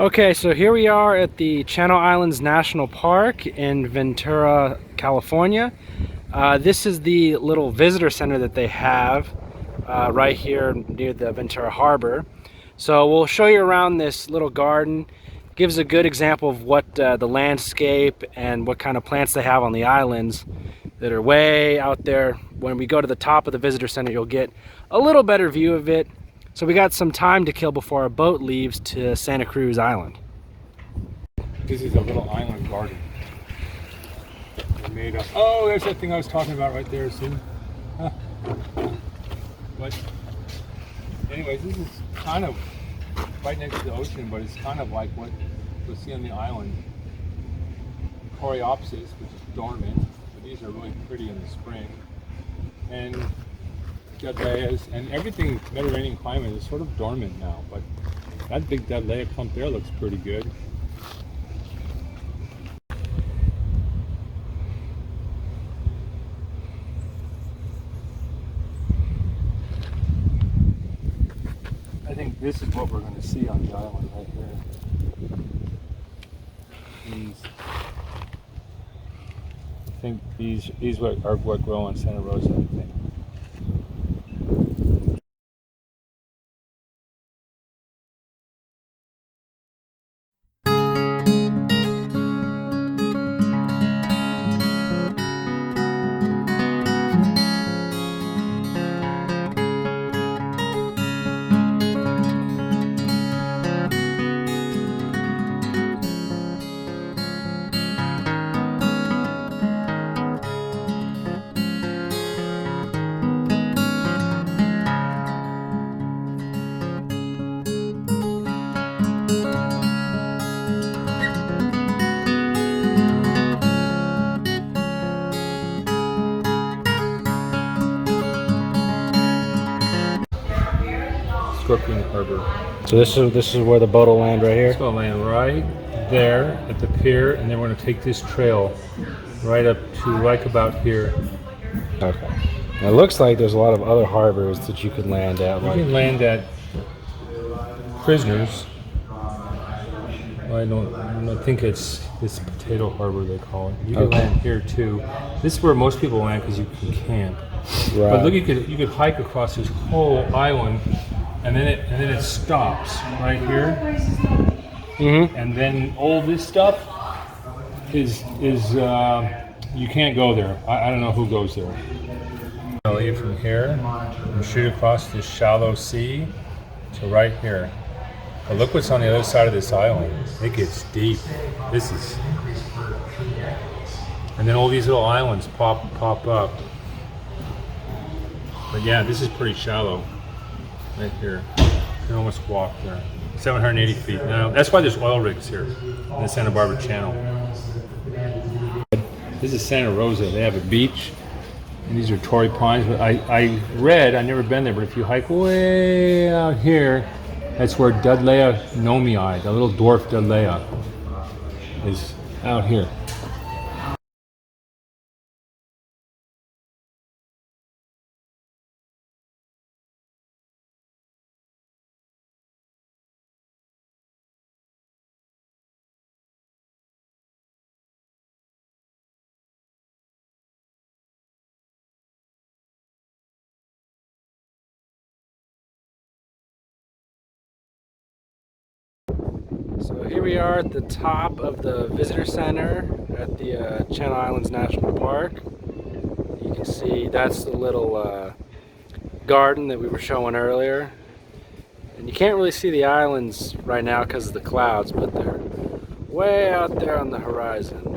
Okay, so here we are at the Channel Islands National Park in Ventura, California. This is the little visitor center that they have right here near the Ventura Harbor. So we'll show you around this little garden. Gives a good example of what the landscape and what kind of plants they have on the islands that are way out there. When we go to the top of the visitor center, you'll get a little better view of it. So we got some time to kill before our boat leaves to Santa Cruz Island. This is a little island garden. They made up. Oh, there's that thing I was talking about right there, see? Huh. But anyways, this is kind of right next to the ocean, but it's kind of like what you'll see on the island. Coreopsis, which is dormant, but these are really pretty in the spring. And Dudleyas, and everything Mediterranean climate is sort of dormant now, but that big Dudleya clump there looks pretty good. I think this is what we're going to see on the island right here. I think these are what grow on Santa Rosa, I think. Scorpion Harbor. So this is where the boat will land right here? It's going to land right there at the pier, and then we're going to take this trail right up to like about here. Okay. Now it looks like there's a lot of other harbors that you could land at. You can land at Prisoners. I don't think it's this Potato Harbor they call it. You can land here too. This is where most people land because you can camp. Right. But look, you could hike across this whole island, and then it stops right here. Mm-hmm. And then all this stuff is you can't go there. I don't know who goes there. I'll leave from here and shoot across this shallow sea to right here. But look what's on the other side of this island. It gets deep. And then all these little islands pop up. But yeah, this is pretty shallow right here. You can almost walk there. 780 feet. Now that's why there's oil rigs here in the Santa Barbara Channel. This is Santa Rosa. They have a beach, and these are Torrey Pines. But I read, I've never been there, but if you hike way out here, that's where Dudleya nomii, the little dwarf Dudleya, is out here. So here we are at the top of the visitor center at the Channel Islands National Park. You can see that's the little garden that we were showing earlier. And you can't really see the islands right now because of the clouds, but they're way out there on the horizon.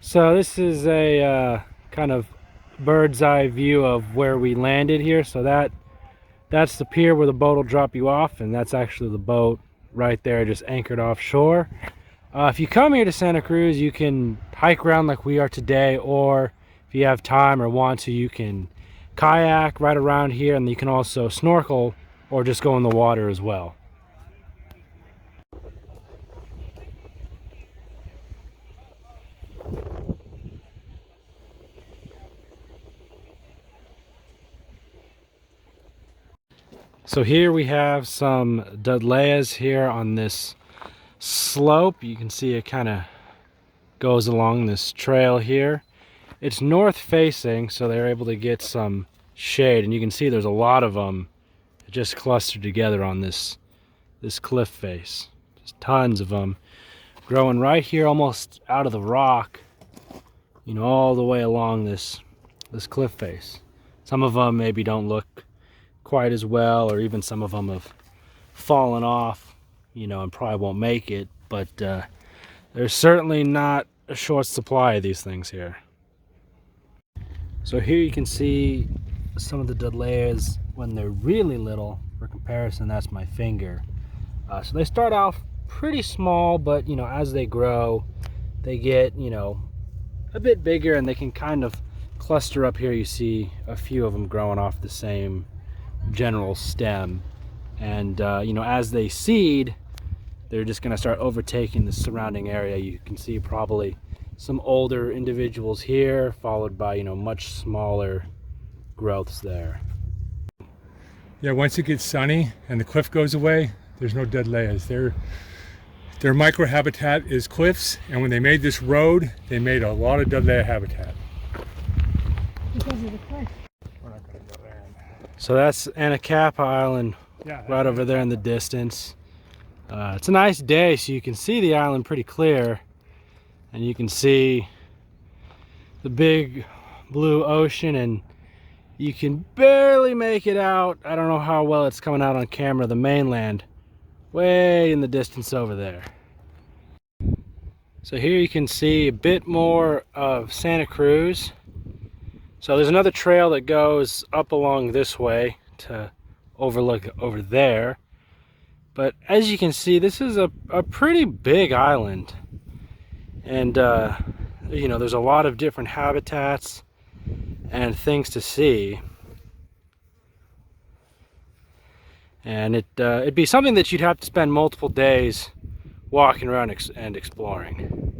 So this is a kind of bird's eye view of where we landed here. So that's the pier where the boat will drop you off, and that's actually the boat right there, just anchored offshore. If you come here to Santa Cruz, you can hike around like we are today, or if you have time or want to, you can kayak right around here, and you can also snorkel or just go in the water as well. So here we have some Dudleyas here on this slope. You can see it kind of goes along this trail here. It's north facing, so they're able to get some shade, and you can see there's a lot of them just clustered together on this cliff face. Just tons of them growing right here almost out of the rock, you know, all the way along this cliff face. Some of them maybe don't look quite as well, or even some of them have fallen off, you know, and probably won't make it, but there's certainly not a short supply of these things here. So here you can see some of the Dudleyas when they're really little. For comparison, that's my finger. So they start off pretty small, but you know, as they grow, they get, you know, a bit bigger, and they can kind of cluster up here. You see a few of them growing off the same general stem, and you know, as they seed, they're just going to start overtaking the surrounding area. You can see probably some older individuals here, followed by, you know, much smaller growths there. Yeah, once it gets sunny and the cliff goes away, there's no Dudleyas. Their microhabitat is cliffs, and when they made this road, they made a lot of Dudleya habitat. Because of the cliff. We're not going to go there. So that's Anacapa Island, Yeah, right over there in the distance. It's a nice day, so you can see the island pretty clear, and you can see the big blue ocean, and you can barely make it out. I don't know how well it's coming out on camera, the mainland way in the distance over there. So here you can see a bit more of Santa Cruz. So there's another trail that goes up along this way to overlook over there. But as you can see, this is a pretty big island. And you know, there's a lot of different habitats and things to see. And it'd be something that you'd have to spend multiple days walking around and exploring.